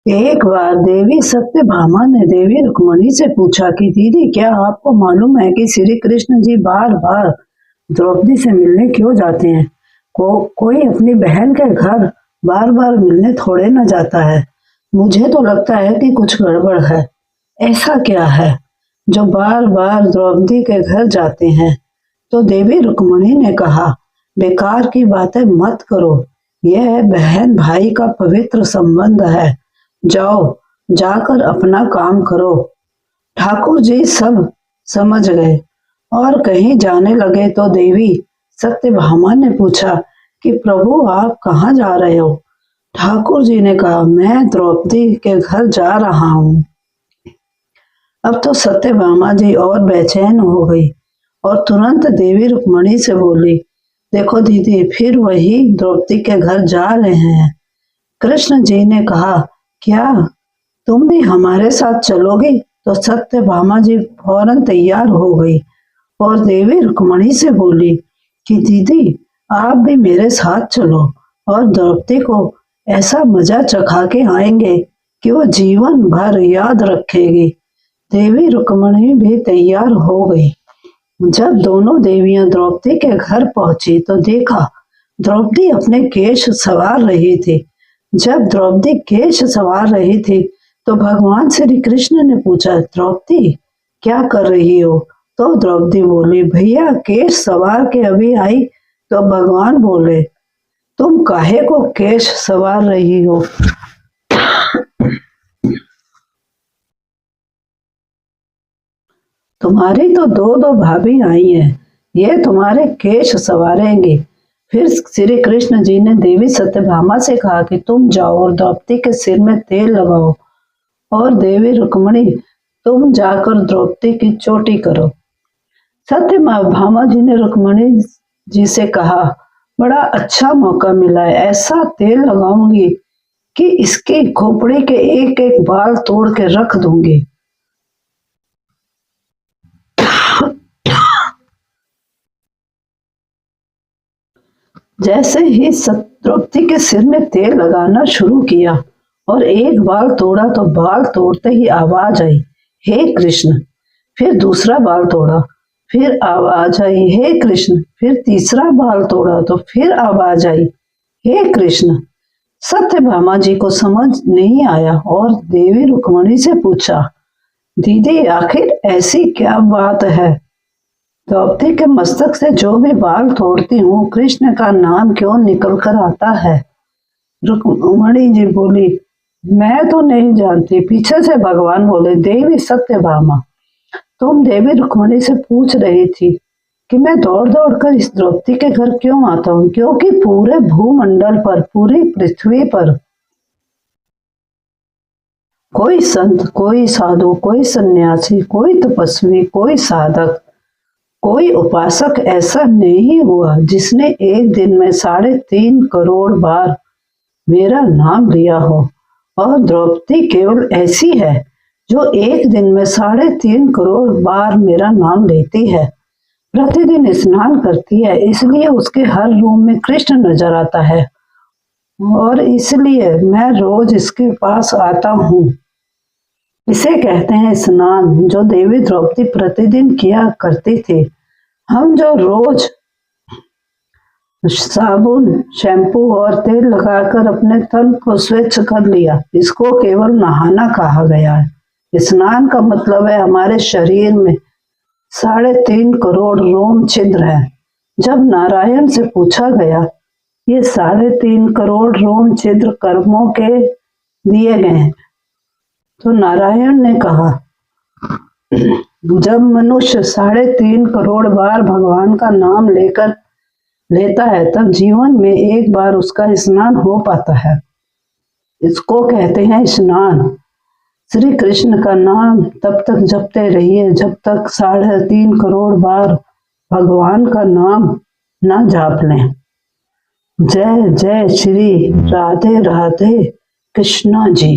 एक बार देवी सत्यभामा ने देवी रुक्मणी से पूछा कि दीदी, क्या आपको मालूम है कि श्री कृष्ण जी बार बार द्रौपदी से मिलने क्यों जाते हैं? कोई अपनी बहन के घर बार बार मिलने थोड़े न जाता है। मुझे तो लगता है कि कुछ गड़बड़ है। ऐसा क्या है जो बार बार द्रौपदी के घर जाते हैं? तो देवी रुक्मणी ने कहा, बेकार की बातें मत करो। यह बहन भाई का पवित्र संबंध है। जाओ, जाकर अपना काम करो। ठाकुर जी सब समझ गए और कहीं जाने लगे तो देवी सत्यभामा ने पूछा कि प्रभु, आप कहाँ जा रहे हो? ठाकुर जी ने कहा, मैं द्रौपदी के घर जा रहा हूँ। अब तो सत्यभामा जी और बेचैन हो गई और तुरंत देवी रुक्मणी से बोली, देखो दीदी, फिर वही द्रौपदी के घर जा रहे हैं। कृष्ण जी ने कहा, क्या तुम भी हमारे साथ चलोगी? तो सत्यभामा जी फौरन तैयार हो गई और देवी रुक्मणी से बोली कि दीदी, आप भी मेरे साथ चलो और द्रौपदी को ऐसा मजा चखा के आएंगे कि वो जीवन भर याद रखेगी। देवी रुक्मणी भी तैयार हो गई। जब दोनों देवियां द्रौपदी के घर पहुंची तो देखा द्रौपदी अपने केश संवार रही थी। जब द्रौपदी केश संवार रही थी तो भगवान श्री कृष्ण ने पूछा, द्रौपदी क्या कर रही हो? तो द्रौपदी बोली, भैया केश संवार के अभी आई। तो भगवान बोले, तुम काहे को केश संवार रही हो? तुम्हारी तो दो दो भाभी आई हैं, ये तुम्हारे केश संवारेंगी। फिर श्री कृष्ण जी ने देवी सत्यभामा से कहा कि तुम जाओ और द्रौपदी के सिर में तेल लगाओ, और देवी रुक्मणी, तुम जाकर द्रौपदी की चोटी करो। सत्यभामा जी ने रुक्मणी जी से कहा, बड़ा अच्छा मौका मिला है, ऐसा तेल लगाऊंगी कि इसकी खोपड़ी के एक एक बाल तोड़ के रख दूंगी। जैसे ही द्रौपदी के सिर में तेल लगाना शुरू किया और एक बाल तोड़ा तो बाल तोड़ते ही आवाज आई, हे कृष्ण। फिर दूसरा बाल तोड़ा, फिर आवाज आई, हे कृष्ण। फिर तीसरा बाल तोड़ा तो फिर आवाज आई, हे कृष्ण। सत्यभामा जी को समझ नहीं आया और देवी रुक्मणी से पूछा, दीदी, आखिर ऐसी क्या बात है? द्रौपदी के मस्तक से जो भी बाल तोड़ती हूँ, कृष्ण का नाम क्यों निकल कर आता है? रुक्मणी जी बोली, मैं तो नहीं जानती। पीछे से भगवान बोले, देवी सत्यभामा, तुम देवी रुक्मणी से पूछ रही थी कि मैं दौड़ दौड़ कर इस द्रौपदी के घर क्यों आता हूँ, क्योंकि पूरे भूमंडल पर, पूरी पृथ्वी पर कोई संत, कोई साधु, कोई सन्यासी, कोई तपस्वी, कोई साधक, कोई उपासक ऐसा नहीं हुआ जिसने एक दिन में 3.5 करोड़ बार मेरा नाम लिया हो। और द्रौपदी केवल ऐसी है जो एक दिन में 3.5 करोड़ बार मेरा नाम लेती है। प्रतिदिन स्नान करती है, इसलिए उसके हर रूम में कृष्ण नजर आता है और इसलिए मैं रोज इसके पास आता हूँ। इसे कहते हैं स्नान, जो देवी द्रौपदी प्रतिदिन किया करती थी। हम जो रोज साबुन, शैम्पू और तेल लगाकर अपने तन को स्वच्छ कर लिया, इसको केवल नहाना कहा गया है। स्नान का मतलब है हमारे शरीर में 3.5 करोड़ रोम छिद्र है। जब नारायण से पूछा गया, ये 3.5 करोड़ रोम छिद्र कर्मों के दिए गए हैं, तो नारायण ने कहा, जब मनुष्य 3.5 करोड़ बार भगवान का नाम लेता है तब जीवन में एक बार उसका स्नान हो पाता है। इसको कहते हैं स्नान। श्री कृष्ण का नाम तब तक जपते रहिए जब तक 3.5 करोड़ बार भगवान का नाम ना जाप लें। जय जय श्री राधे राधे कृष्णा जी।